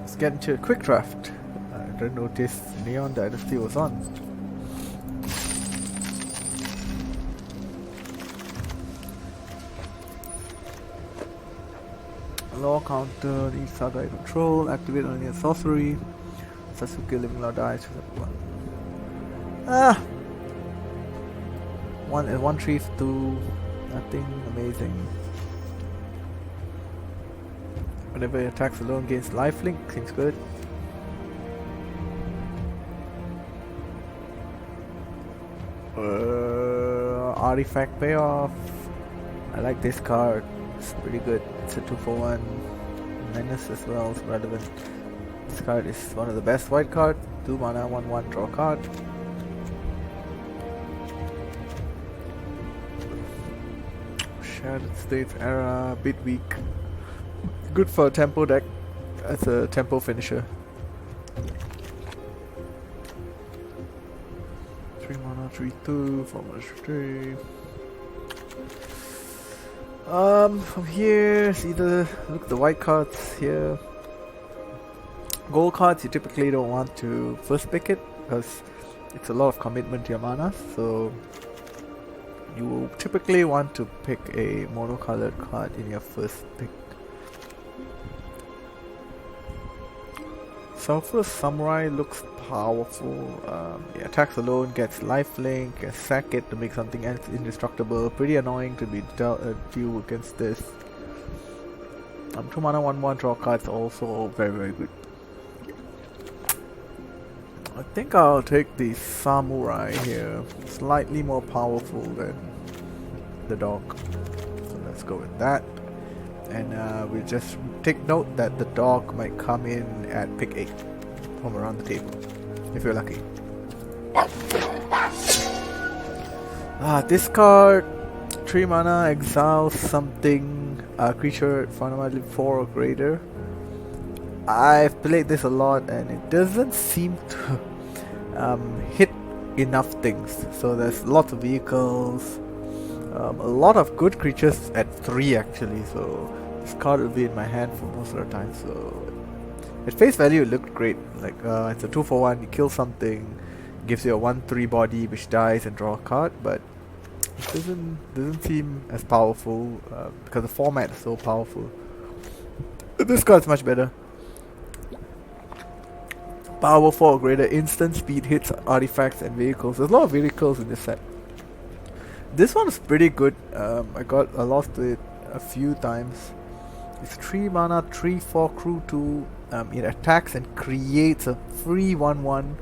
Let's get into a quick draft. I didn't notice Neon Dynasty was on. Law counter, each saga I control, activate only a sorcery. Sasuke living law dies with one. Ah! 1 3 2, nothing amazing. Whenever it attacks alone gains lifelink, seems good. Artifact payoff. I like this card. It's pretty good. It's a 2/1 menace as well. It's relevant. This card is one of the best white cards. 2 mana, 1/1 draw card. Shattered States era, bit weak. Good for a tempo deck. That's a tempo finisher. 3 mana, 3/2, 4 mana, 3. From here, it's either look at the white cards here. Gold cards, you typically don't want to first pick it because it's a lot of commitment to your mana. So you will typically want to pick a monocolored card in your first pick. Sulphurous Samurai looks powerful. It attacks alone, gets lifelink, can sack it to make something else indestructible. Pretty annoying to be deal against this. 2 mana, 1/1 draw cards also very good. I think I'll take the Samurai here. Slightly more powerful than the dog. So let's go with that. And we'll just take note that the dog might come in at pick 8 from around the table, if you're lucky. This card, 3 mana, exile something, creature fundamentally 4 or greater. I've played this a lot and it doesn't seem to hit enough things. So there's lots of vehicles. A lot of good creatures at 3 actually, so this card will be in my hand for most of the time. So at face value it looked great, like it's a 2/1, you kill something, gives you a 1/3 body which dies and draw a card, but it doesn't seem as powerful because the format is so powerful. This card's much better. Power 4 or greater, instant speed, hits artifacts and vehicles. There's a lot of vehicles in this set. This one is pretty good. I lost to it a few times. It's 3 mana, 3/4 crew 2. It attacks and creates a free 1/1.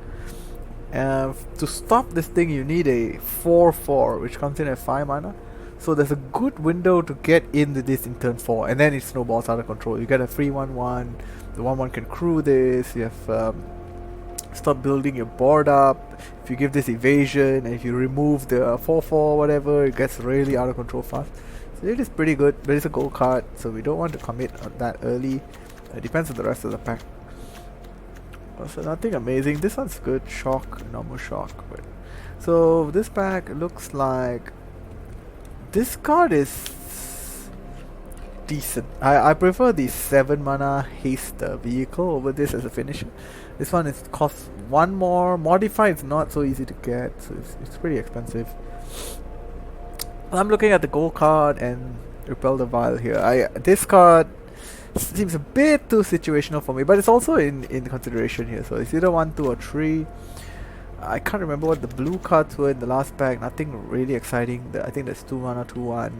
To stop this thing, you need a 4/4, which comes in at 5 mana. So there's a good window to get into this in turn 4, and then it snowballs out of control. You get a free 1/1. The 1/1 can crew this. You have start building your board up. If you give this evasion and if you remove the 4/4 whatever, it gets really out of control fast. So it is pretty good, but it's a gold card, so we don't want to commit that early. It depends on the rest of the pack. So nothing amazing. This one's good. Shock, normal shock. But so this pack looks like this card is decent. I prefer the 7 mana haste vehicle over this as a finisher. This one is costs 1 more. Modify is not so easy to get, so it's pretty expensive. I'm looking at the gold card and Repel the Vile here. This card seems a bit too situational for me, but it's also in consideration here. So it's either 1, 2, or 3. I can't remember what the blue cards were in the last pack. Nothing really exciting. I think there's 2 mana, 2/1.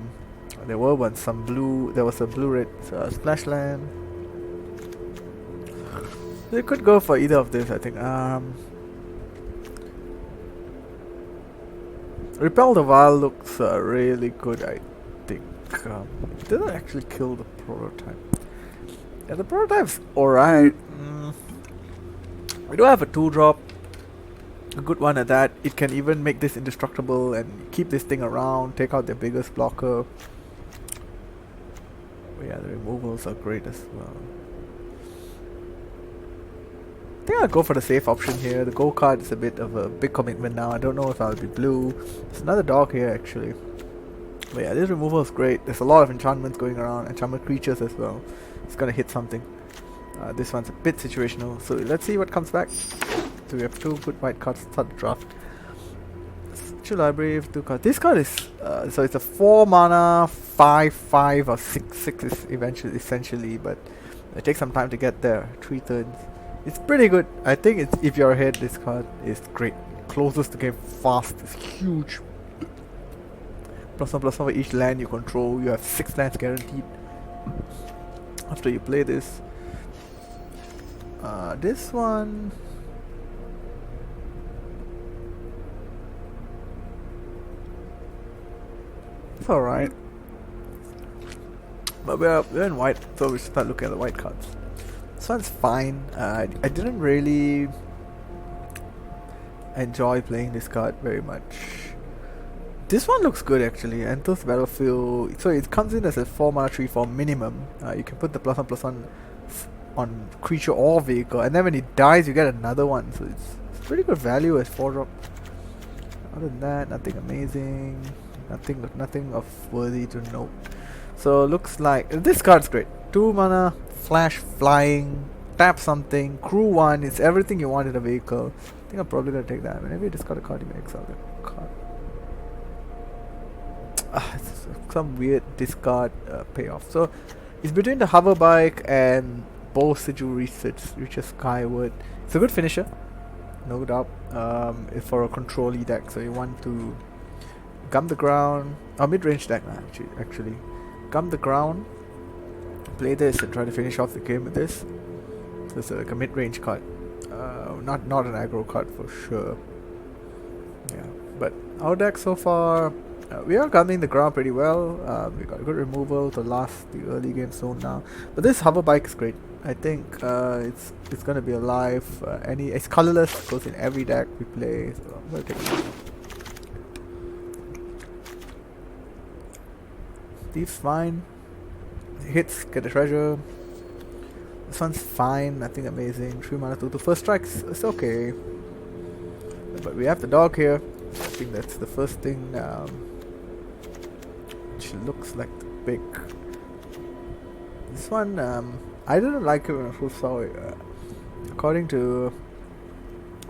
There was some blue. There was a blue-red splash land. They could go for either of this, I think. Repel the Vile looks really good, I think. It doesn't actually kill the prototype. Yeah, the prototype's alright. We do have a 2-drop. A good one at that. It can even make this indestructible and keep this thing around, take out their biggest blocker. But yeah, the removals are great as well. I think I'll go for the safe option here. The gold card is a bit of a big commitment now. I don't know if I'll be blue. There's another dog here actually. But yeah, this removal is great. There's a lot of enchantments going around, enchantment creatures as well. It's gonna hit something. This one's a bit situational, so let's see what comes back. So we have 2 good white cards to start the draft. Two library with 2 cards. This card is so it's a 4 mana 5/5 or 6/6 is eventually essentially, but it takes some time to get there. 3 turns. It's pretty good. I think it's, if you're ahead, this card is great. Closes the game fast. It's huge. +1/+1 for each land you control. You have 6 lands guaranteed after you play this. This one. It's alright. But we're in white, so we should start looking at the white cards. This one's fine. I didn't really enjoy playing this card very much. This one looks good actually. Enters battlefield. So it comes in as a 4 mana 3/4 minimum. You can put the +1/+1 on creature or vehicle, and then when it dies, you get another one. So it's pretty good value as 4-drop. Other than that, nothing amazing. Nothing of worthy to note. So looks like this card's great. 2 mana, flash, flying, tap something, crew 1. It's everything you want in a vehicle. I think I'm probably gonna take that. Whenever you discard a card, you may exile that card. It's some weird discard payoff. So it's between the hover bike and bow sigil reaches skyward. It's a good finisher, no doubt. It's for a control-y deck, so you want to gum the ground, or mid-range deck actually. Gum the ground, play this and try to finish off the game with this. So it's like a mid-range card. Not an aggro card for sure. Yeah, but our deck so far, we are gumming the ground pretty well. We got good removal to last the early game zone now. But this hover bike is great. I think it's gonna be alive. It's colorless, goes in every deck we play. So I'm gonna take it. Thief's fine. Hits, get a treasure. This one's fine, nothing amazing. 3 mana 2/2. First strikes, it's okay. But we have the dog here. I think that's the first thing. Which looks like the pick. This one, I didn't like it when I first saw it. According to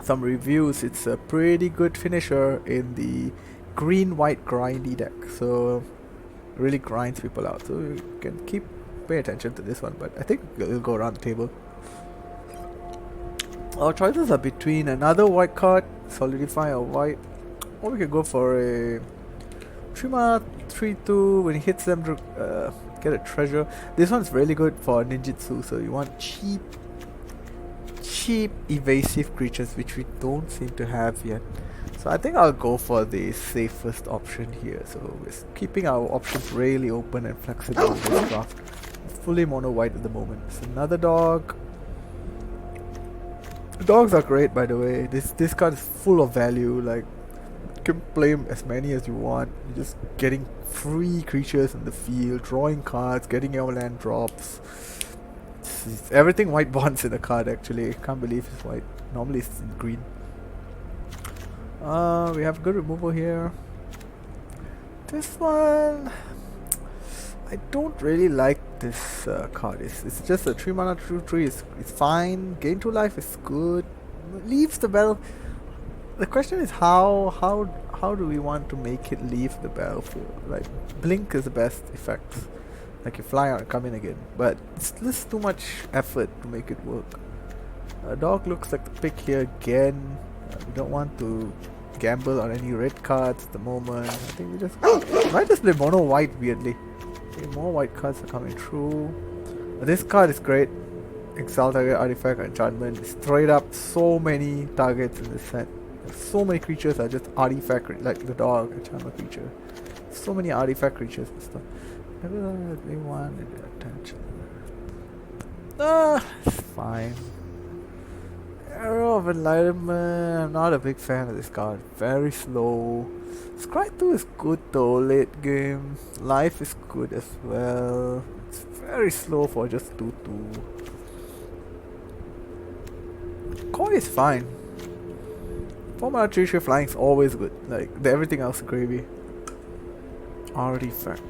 some reviews, it's a pretty good finisher in the green-white grindy deck. So really grinds people out, so you can pay attention to this one, but I think it'll go around the table. Our choices are between another white card, solidify a white, or we can go for a 3 mana 3/2. When he hits them, get a treasure. This one's really good for ninjutsu, so you want cheap evasive creatures, which we don't seem to have yet. So I think I'll go for the safest option here. So we're keeping our options really open and flexible in this draft. Fully mono white at the moment. It's another dog. Dogs are great, by the way. This card is full of value. Like, you can play as many as you want. You're just getting free creatures in the field, drawing cards, getting your land drops. It's everything white bonds in the card actually. Can't believe it's white. Normally it's in green. We have good removal here. This one, I don't really like this card. It's just a 3 mana 2/3. It's fine. Gain 2 life is good. Leaves the battle. The question is how do we want to make it leave the battlefield? Like, blink is the best effect. Like, you fly out and come in again. But it's just too much effort to make it work. Dog looks like the pick here again. We don't want to gamble on any red cards at the moment. I think we just might just play mono white weirdly. Okay, more white cards are coming through. This card is great. Exile target, artifact, enchantment. Straight up so many targets in this set. So many creatures are just artifact, like the dog, enchantment creature. So many artifact creatures and stuff. They want attention. It's fine. Arrow of Enlightenment. I'm not a big fan of this card. Very slow. Scry 2 is good though, late game. Life is good as well. It's very slow for just 2/2. Koi is fine. 4 mana 3/3 flying is always good. Like, everything else is gravy. Artifact.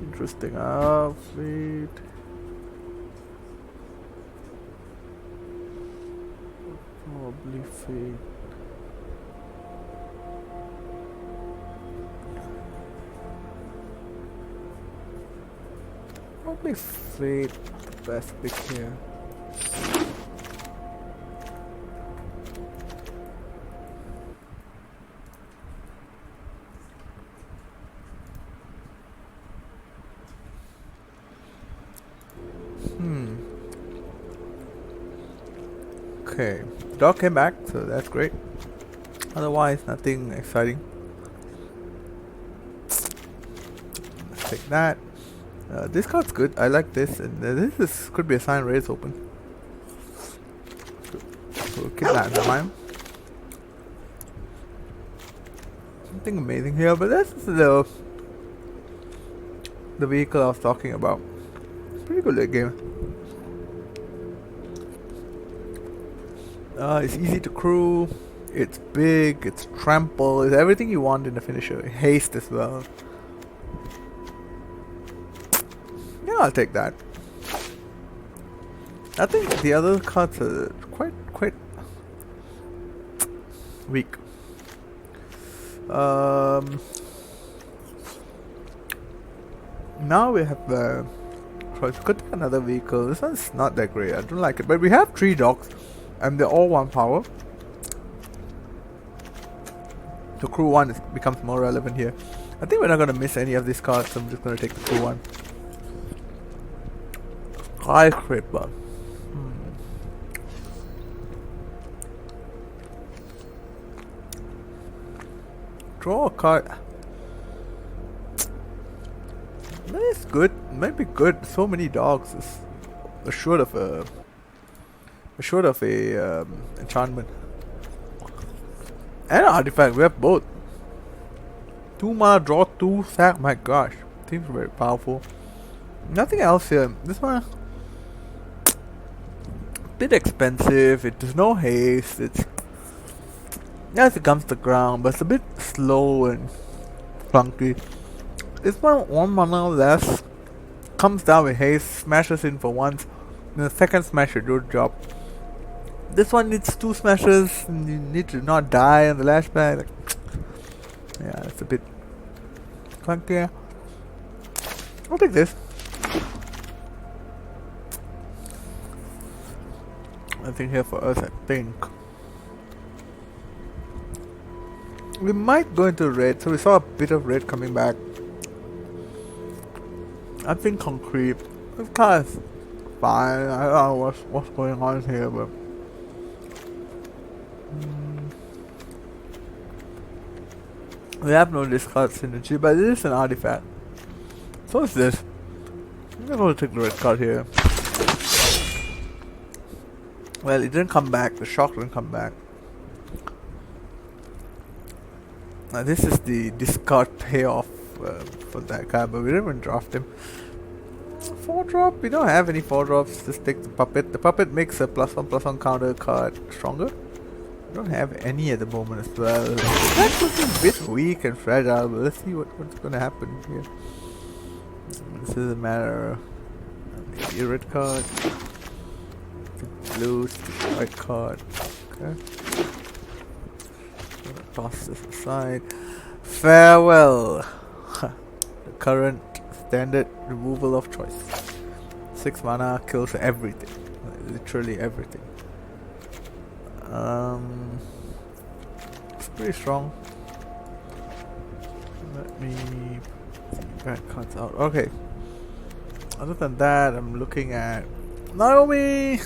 Interesting outfit. Probably fade. Probably fade the best pick here. Okay, dog came back, so that's great. Otherwise, nothing exciting. Let's take that. This card's good. I like this, and this could be a sign raise open. So we'll keep that in mind. Nothing amazing here, but that's the vehicle I was talking about. Pretty good late game. It's easy to crew, it's big, it's trample, it's everything you want in a finisher. Haste as well. Yeah, I'll take that. I think the other cards are quite weak. Now we have the choice. We could take another vehicle. This one's not that great. I don't like it. But we have 3 dogs. And they're all 1 power. So crew 1 becomes more relevant here. I think we're not going to miss any of these cards, so I'm just going to take the crew 1. Skyscraper. Draw a card. That's good. Might be good. So many dogs. It's short of a enchantment and an artifact. We have both. 2 mana, draw 2, sack. My gosh, seems very powerful. Nothing else here. This one a bit expensive. It does no haste. It's yes, it comes to the ground, but it's a bit slow and clunky. This one 1 mana less, comes down with haste, smashes in for once, then the second smash should do the job. This one needs 2 smashes, and you need to not die on the last back. Like, yeah, it's a bit clunky. I'll take this. Nothing here for us, I think. We might go into red, so we saw a bit of red coming back. I think concrete. This card is fine. I don't know what's going on here, but we have no discard synergy, but it is an artifact. So is this. I'm going to take the red card here. Well, it didn't come back. The shock didn't come back. Now this is the discard payoff for that guy, but we didn't even draft him. 4-drop? We don't have any 4-drops. Just take the puppet. The puppet makes a +1/+1 counter card stronger. We don't have any at the moment as well. That's looking a bit weak and fragile, but let's see what's gonna happen here. This is a matter of the red card, the blue, the white card. Okay. Toss this aside. Farewell. The current standard removal of choice. 6 mana kills everything. Literally everything. It's pretty strong. Let me see bad cards out. Okay. Other than that, I'm looking at Naomi.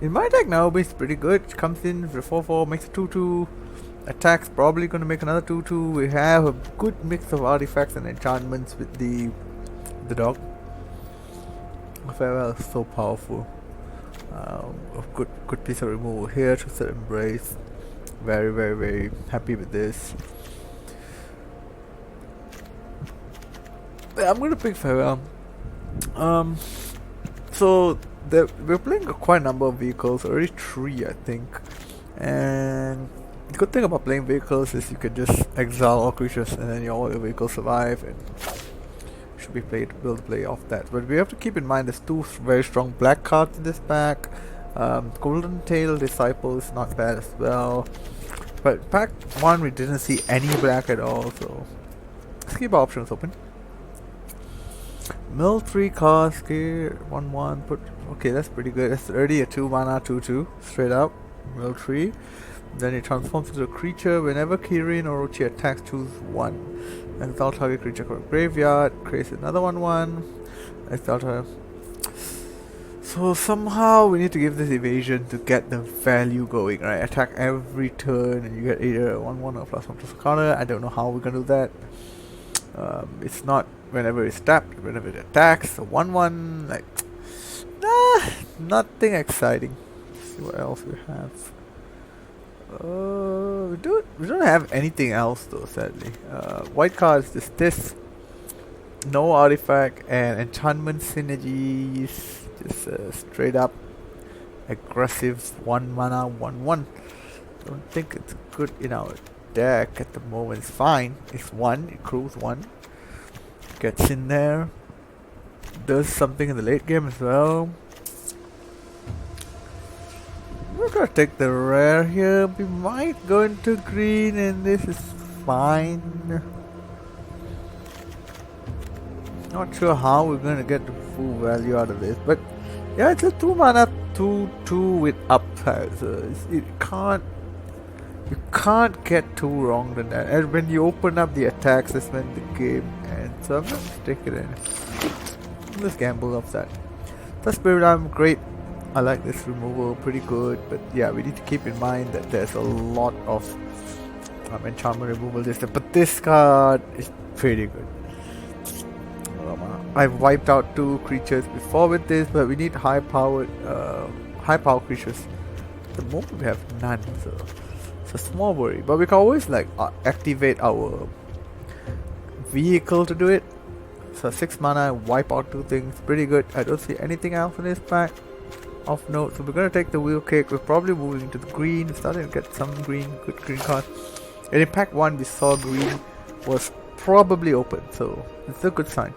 In my deck, Naomi's pretty good. She comes in for 4/4, makes a 2/2. Attacks probably going to make another 2/2. We have a good mix of artifacts and enchantments with the dog. Farewell is so powerful. A good piece of removal here. Twisted Embrace. Very, very, very happy with this. Yeah, I'm gonna pick Farewell. So we're playing quite a number of vehicles, already 3 I think. And the good thing about playing vehicles is you can just exile all creatures and then all your vehicles survive, and should be build play off that. But we have to keep in mind there's two very strong black cards in this pack. Golden Tail Disciple is not bad as well. But pack 1 we didn't see any black at all, so let's keep our options open. Mill 3 cards, okay, 1/1, okay, that's pretty good. That's already a 2 mana 2/2, straight up, Mill 3. Then it transforms into a creature. Whenever Kirin or Orochi attacks, choose 1. Exile target creature from graveyard, creates another 1/1. Exile target. So somehow we need to give this evasion to get the value going, right? Attack every turn and you get either a 1/1 or +1 plus a counter. I don't know how we're gonna do that. It's not whenever it's tapped, whenever it attacks, a 1/1, like, nothing exciting. Let's see what else we have. We don't have anything else though, sadly. White cards, this. No artifact and enchantment synergies. Just straight up aggressive 1 mana 1/1. Don't think it's good in our deck at the moment. It's fine. It's 1. It crews 1. Gets in there. Does something in the late game as well. We're gonna take the rare here. We might go into green and this is fine. Not sure how we're gonna get the full value out of this, but yeah, it's a 2 mana 2/2 with upside, so you can't get too wrong than that. And when you open up the attacks, that's when the game ends. So I'm gonna stick it in. Let's gamble off that. The Spirit Arm, great. I like this removal, pretty good, but yeah, we need to keep in mind that there's a lot of enchantment removal distance, but this card is pretty good. I've wiped out 2 creatures before with this, but we need high power creatures. At the moment we have none, so it's a small worry. But we can always like activate our vehicle to do it. So 6 mana, wipe out 2 things, pretty good. I don't see anything else in this pack of note. So we're gonna take the wheel cake. We're probably moving into the green. We're starting to get some good green cards. And in pack 1 we saw green was probably open, so it's a good sign.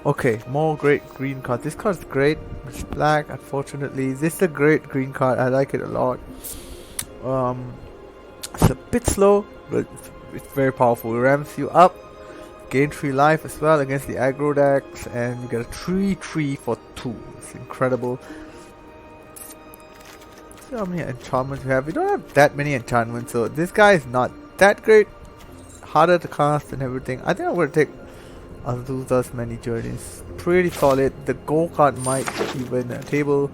Okay, more great green cards. This card's great. It's black, unfortunately. This is a great green card. I like it a lot. It's a bit slow, but it's very powerful. It ramps you up. Gain 3 life as well against the aggro decks, and you get a 3/3 for 2. It's incredible. See how many enchantments we have. We don't have that many enchantments, so this guy is not that great. Harder to cast and everything. I think I'm going to take Azusa's Many Journeys. Pretty solid. The gold card might even table.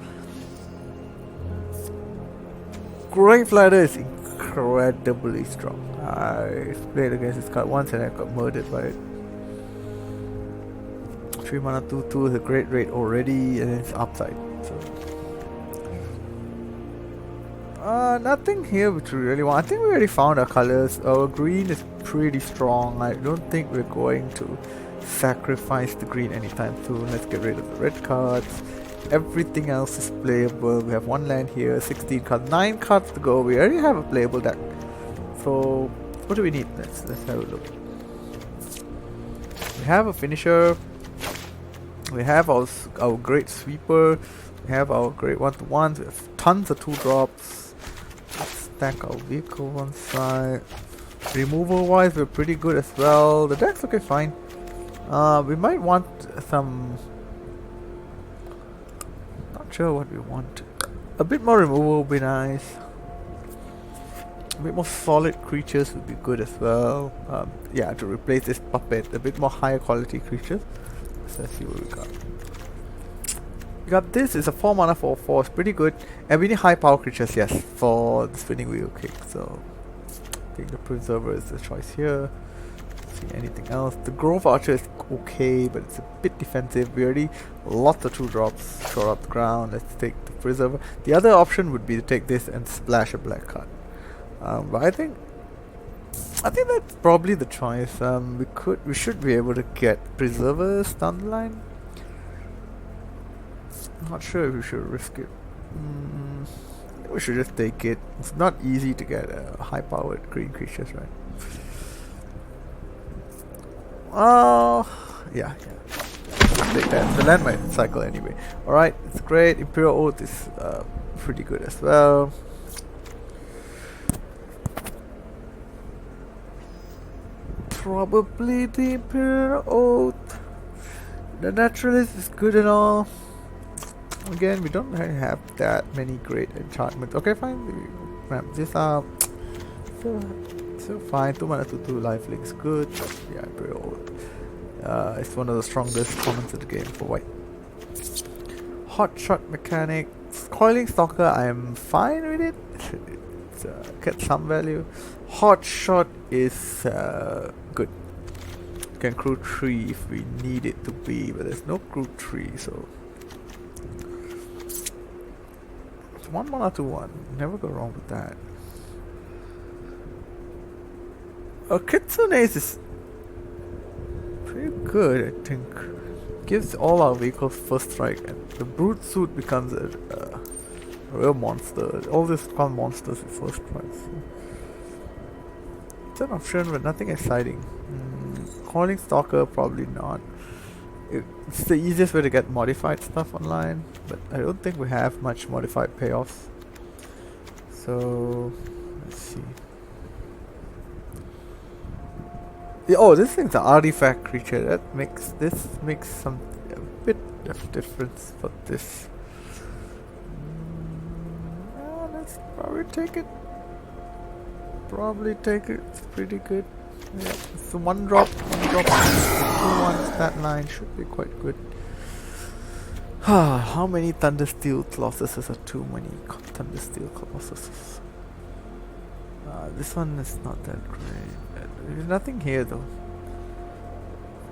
Grave Ladder is incredibly strong. I played against this card once and I got murdered by it. 3 mana 2/2 is a great rate already, and it's upside. So nothing here which we really want. I think we already found our colors. Our green is pretty strong. I don't think we're going to sacrifice the green anytime soon. Let's get rid of the red cards. Everything else is playable. We have 1 land here, 16 cards, 9 cards to go. We already have a playable deck. So what do we need? Let's have a look. We have a finisher. We have our great sweeper. We have our great 1/1s. We have tons of 2-drops. Let's stack our vehicle one side. Removal wise, we're pretty good as well. The deck's okay, fine. We might want some. Not sure what we want. A bit more removal would be nice. A bit more solid creatures would be good as well. Yeah, to replace this puppet, a bit more higher quality creatures. So let's see what we got. We got this. It's a 4 mana 4/4. It's pretty good, and we need high power creatures, yes, for the spinning wheel kick. So I think the Preserver is the choice here. See anything else? The Grove Archer is okay, but it's a bit defensive. We already lots of 2-drops short up the ground. Let's take the Preserver. The other option would be to take this and splash a black card. But I think that's probably the choice. We should be able to get Preservers down the line. Not sure if we should risk it. We should just take it. It's not easy to get high-powered green creatures, right? Yeah. take that. The land might cycle anyway. Alright, it's great. Imperial Oath is pretty good as well. Probably the Imperial Oath. The Naturalist is good and all. Again, we don't really have that many great enchantments. Okay, fine. We ramp this up. So fine. 2 mana 2/2 lifelinks good. Yeah, Imperial Oath. It's one of the strongest commons in the game for white. Hot Shot Mechanics. Coiling Stalker, I am fine with it. It's get some value. Hot Shot is good. Can crew 3 if we need it to be, but there's no crew 3, so it's 1 mana 2/1. Never go wrong with that. Kitsune is pretty good, I think. Gives all our vehicles first strike, and the brute suit becomes a real monster. All these become monsters with first strike. So it's an option, but nothing exciting. Calling Stalker, probably not. It's the easiest way to get modified stuff online, but I don't think we have much modified payoffs. So let's see. Yeah, oh, this thing's an artifact creature. That makes some a bit of difference for this. Let's probably take it. It's pretty good. Yeah, it's a 1-drop, 2/1 stat line should be quite good. How many Thundersteel Colossuses are too many Thundersteel Colossuses? This one is not that great. There's nothing here though.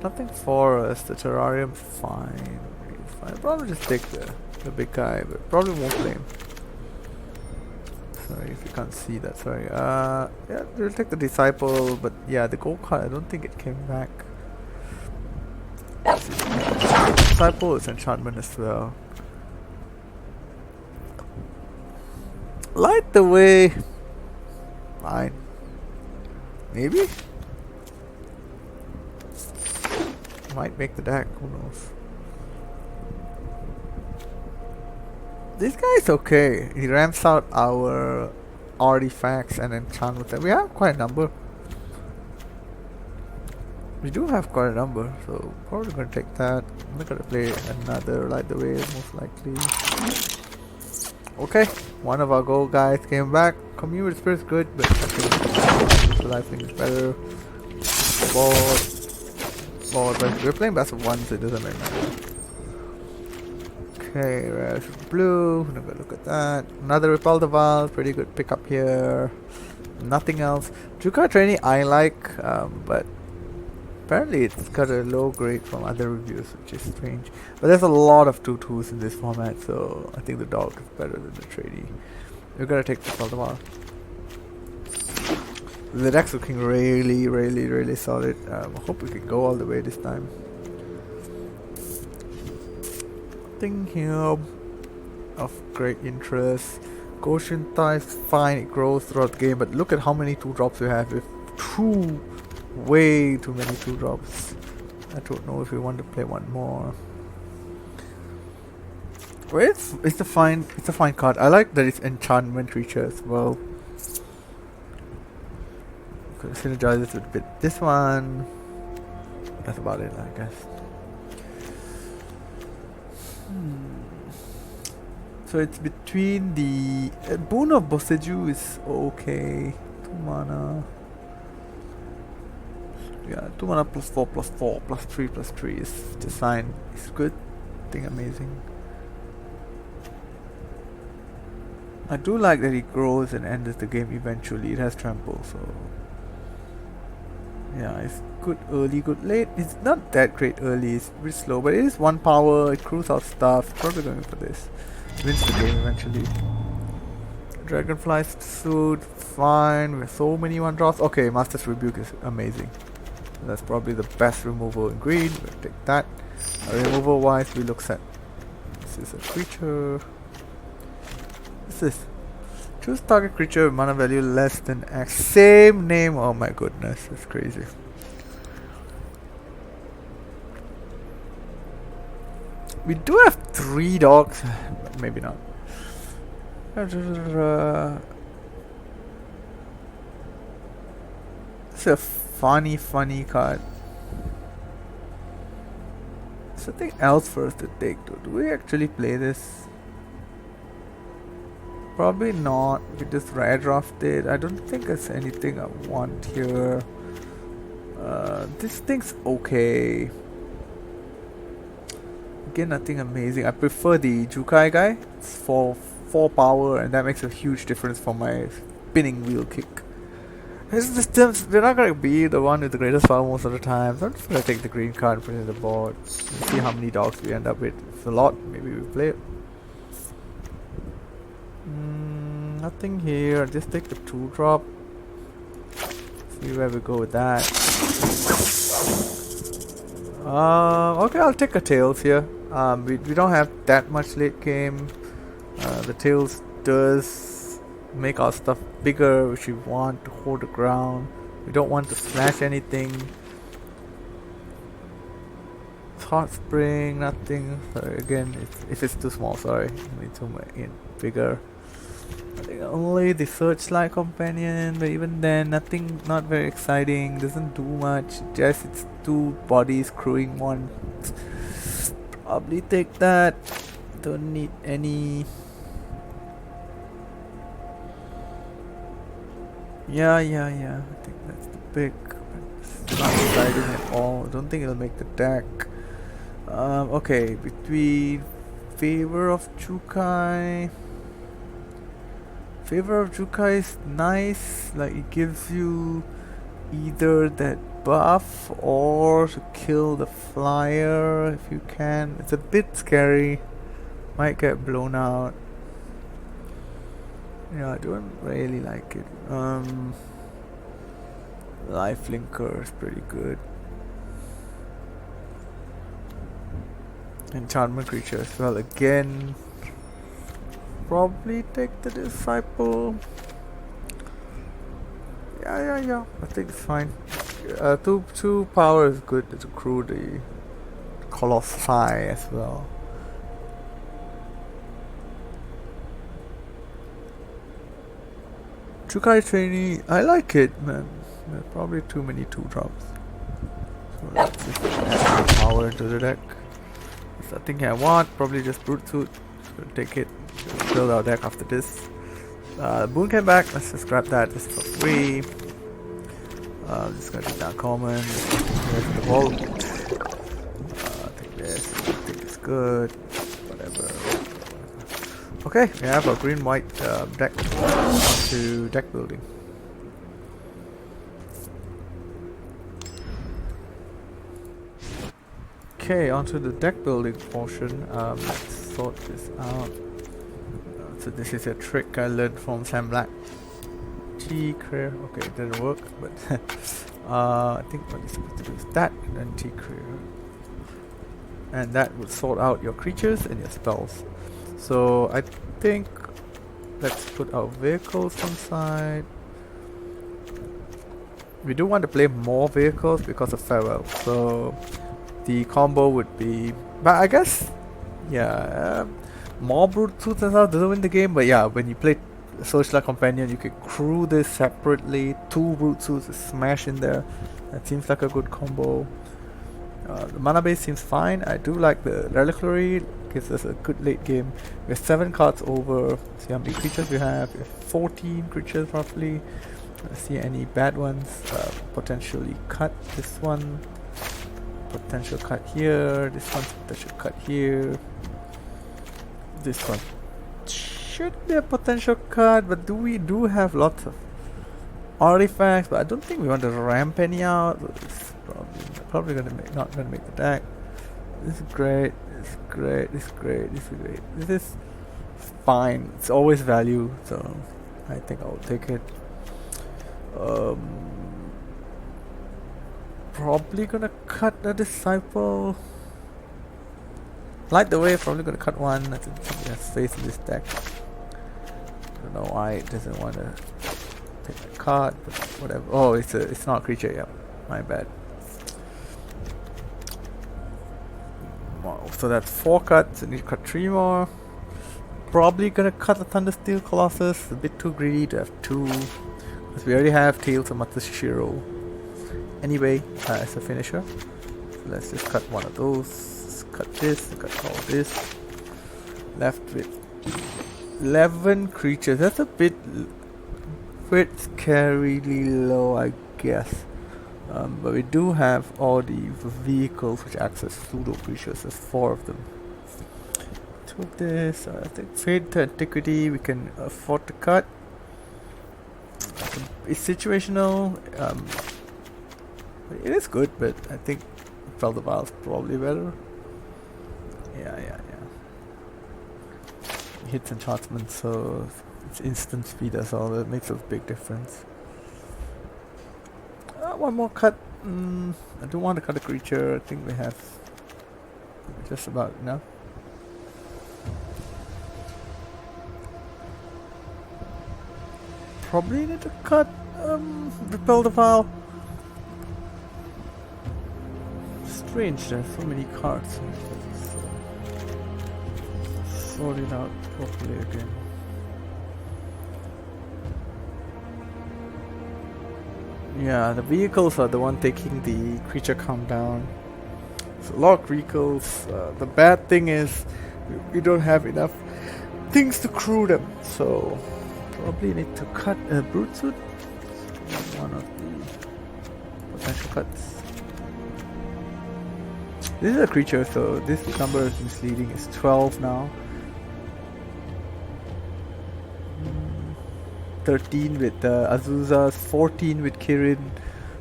Nothing for us. The terrarium, fine. Probably just take the big guy, but probably won't play him. Sorry if you can't see that, sorry. Yeah, we'll take the Disciple, but yeah, the gold card, I don't think it came back. Disciple is enchantment as well. Light the way. Fine. Maybe? Might make the deck, who knows. This guy's okay. He ramps out our artifacts and enchantments. We have quite a number. We do have quite a number, so probably gonna take that. I'm not gonna play another Light the Way, most likely. Okay, one of our gold guys came back. Community Spirit's good, but I think the lifelink is better. Board, but we're playing best of ones, so it doesn't really matter. Okay, red, blue. I'm gonna look at that. Another Repel the Val, pretty good pickup here. Nothing else. Juka Training I like, but apparently it's got a low grade from other reviews, which is strange. But there's a lot of 2/2s in this format, so I think the dog is better than the tradie. We're gonna take the Paldemar. The deck's looking really solid. I hope we can go all the way this time. Nothing here of great interest. Goshen Thigh's fine, it grows throughout the game, but look at how many 2-drops we have. We have way too many 2-drops. I don't know if we want to play one more. Well, it's a fine card. I like that it's enchantment creature as well. Could synergize it with this one. That's about it, I guess. So it's between the Boon of Boseju is okay. 2 mana. Yeah, 2 mana +4 +4 +3 is just fine. It's good. Nothing amazing. I do like that it grows and ends the game eventually. It has trample, so yeah, it's good early, good late. It's not that great early, it's a bit slow, but it is 1 power, it crews out stuff. Probably going for this. Wins the game eventually. Dragonfly suit, fine. With so many 1-drops. Okay, Master's Rebuke is amazing. That's probably the best removal in green. We'll take that. Removal wise, we look set. This is a creature. What's this? Choose target creature with mana value less than X. Same name. Oh my goodness, that's crazy. We do have 3 dogs. Maybe not. It's a funny card. Something else for us to take though. Do we actually play this? Probably not. We just rare draft it. I don't think there's anything I want here. This thing's okay. Again, nothing amazing. I prefer the Jukai guy. It's for 4 power, and that makes a huge difference for my spinning wheel kick. We're not gonna be the one with the greatest power most of the time. So I'm just gonna take the green card and put it in the board. And see how many dogs we end up with. If it's a lot, maybe we play it. Nothing here. Just take the 2-drop. See where we go with that. Okay, I'll take a Tails here. We don't have that much late game. The Tails does make our stuff bigger, which we want to hold the ground. We don't want to smash anything. Hot Spring, nothing. Sorry, again, if it's too small, sorry. I need to make it bigger. I think only the Searchlight Companion, but even then, nothing, not very exciting. Doesn't do much. Just it's 2 bodies crewing one. Probably take that. Don't need any. Yeah. I think that's the pick. It's not exciting at all. I don't think it'll make the deck. Okay, between Favor of Jukai. Favor of Jukai is nice. Like, it gives you either that buff or to kill the flyer if you can. It's a bit scary. Might get blown out. Yeah, I don't really like it. Lifelinker is pretty good. Enchantment creature as well. Again, probably take the Disciple. Yeah. I think it's fine. 2 power is good to crew the Colossi as well. Jukai Trainee, I like it, man. There's probably too many 2-drops. So let's just add more power into the deck. There's nothing I want, probably just Brute Suit. So take it, build our deck after this. Boon came back, let's just grab that just for free. Just gonna take that common. Here's the vault. Take this, I think it's good. Whatever. Okay, we have a green-white deck to deck building. Okay, onto the deck building portion. Let's sort this out. So this is a trick I learned from Sam Black. T-Clear. Okay, it didn't work, but I think what you're supposed to do is that and then T-Clear. And that would sort out your creatures and your spells. So I think let's put our vehicles on side. We do want to play more vehicles because of Farewell. So the combo would be, but I guess, yeah, more Brute Suits and stuff doesn't win the game. But yeah, when you play Searchlight Companion, you can crew this separately. 2 Brute Suits, smash in there. That seems like a good combo. The mana base seems fine. I do like the Reliquary. Gives us a good late game. We have 7 cards over. See how many creatures we have. We have 14 creatures roughly. Let's see any bad ones. Potentially cut this one. Potential cut here. This one's potential cut here. This one should be a potential cut, but we do have lots of artifacts, but I don't think we want to ramp any out. It's probably not gonna make the deck. This is great. This is great. This is great. This is great. This is fine. It's always value, so I think I'll take it. Probably gonna cut the Disciple. Like the way, probably gonna cut one. That's something that stays in this deck. I don't know why it doesn't want to take a card, but whatever. Oh, it's not a creature. Yeah, my bad. Wow, So that's 4 cuts. I need to cut 3 more. Probably gonna cut the Thundersteel Colossus. A bit too greedy to have 2. Because we already have Tales of Matsushiro. Anyway, as a finisher. So let's just cut one of those. Cut this, cut all this. Left with 11 creatures. That's a bit scarily low, I guess. But we do have all the vehicles which acts as pseudo creatures. There's 4 of them. Took this. I think Fade to Antiquity we can afford to cut. It's situational. It is good, but I think Feldervile is probably better. Yeah. Hits enchantment, so it's instant speed as well. That makes a big difference. One more cut. I don't want to cut a creature. I think we have just about enough. Probably need to cut Repel the File. Strange, there's so many cards. Sort it out properly again. Yeah, the vehicles are the one taking the creature count down. So a lot of vehicles. The bad thing is we don't have enough things to crew them. So probably need to cut a Brute Suit. One of the potential cuts. This is a creature, so this number is misleading. It's 12 now. 13 with Azusa, 14 with Kirin,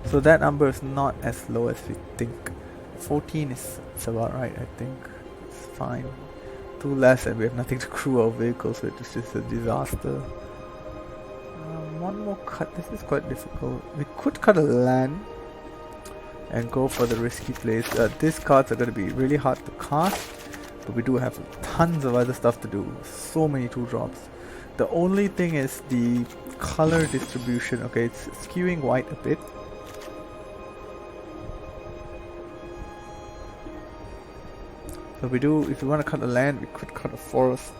so that number is not as low as we think. 14 is about right, I think. It's fine. 2 less and we have nothing to crew our vehicles with. It's just a disaster. One more cut. This is quite difficult. We could cut a land and go for the risky plays. These cards are going to be really hard to cast, but we do have tons of other stuff to do. So many 2-drops. The only thing is the color distribution. Okay, it's skewing white a bit. So we do, if we want to cut a land, we could cut a forest.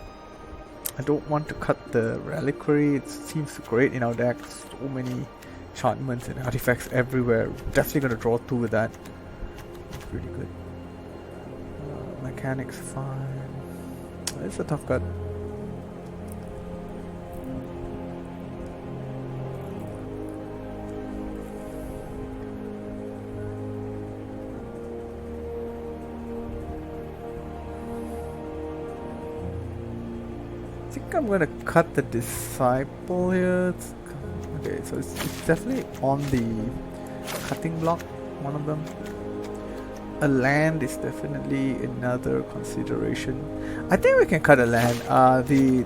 I don't want to cut the reliquary. It seems great in our deck. So many enchantments and artifacts everywhere. Definitely going to draw 2 with that. It's pretty good. Mechanics fine. It's a tough cut. I think I'm gonna cut the Disciple here. Okay, so it's definitely on the cutting block, one of them. A land is definitely another consideration. I think we can cut a land. The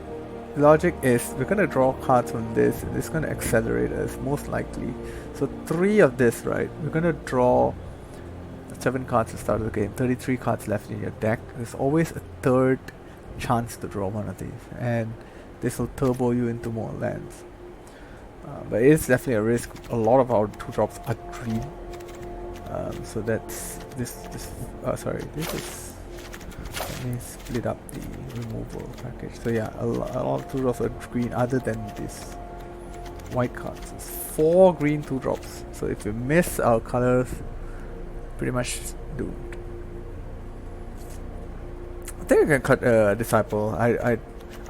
logic is we're gonna draw cards from this, and it's gonna accelerate us most likely. So 3 of this, right? We're gonna draw 7 cards at the start of the game. 33 cards left in your deck. There's always a 3rd chance to draw one of these, and this will turbo you into more lands. But it's definitely a risk. A lot of our 2-drops are green. So that's this sorry, this is, let me split up the removal package. So yeah, a lot of 2-drops are green other than this white cards. It's 4 green 2-drops. So if we miss our colors, pretty much doomed. I think I can cut a Disciple.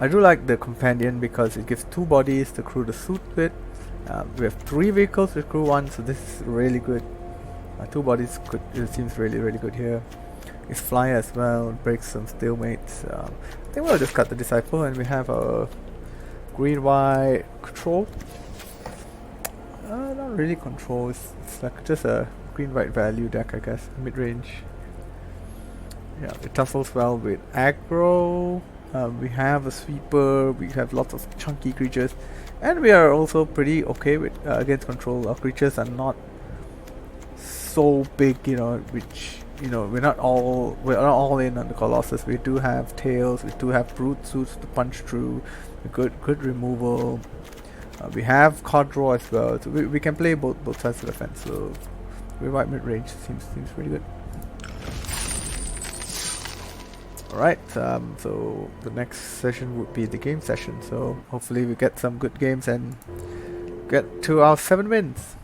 I do like the Companion because it gives 2 bodies to crew the suit with. We have 3 vehicles with crew 1, so this is really good. 2 bodies it seems really good here. It's fly as well, breaks some stalemates. I think we'll just cut the Disciple and we have a green-white control. Not really control, it's like just a green-white value deck, I guess, mid-range. Yeah, it tussles well with aggro. We have a sweeper, we have lots of chunky creatures, and we are also pretty okay with against control. Our creatures are not so big, you know, which, you know, we're not all in on the Colossus. We do have tails, we do have brute suits to punch through, good removal. We have card draw as well, so we can play both sides of the fence. So we white mid range seems pretty good. Alright, so the next session would be the game session. So hopefully we get some good games and get to our 7 wins.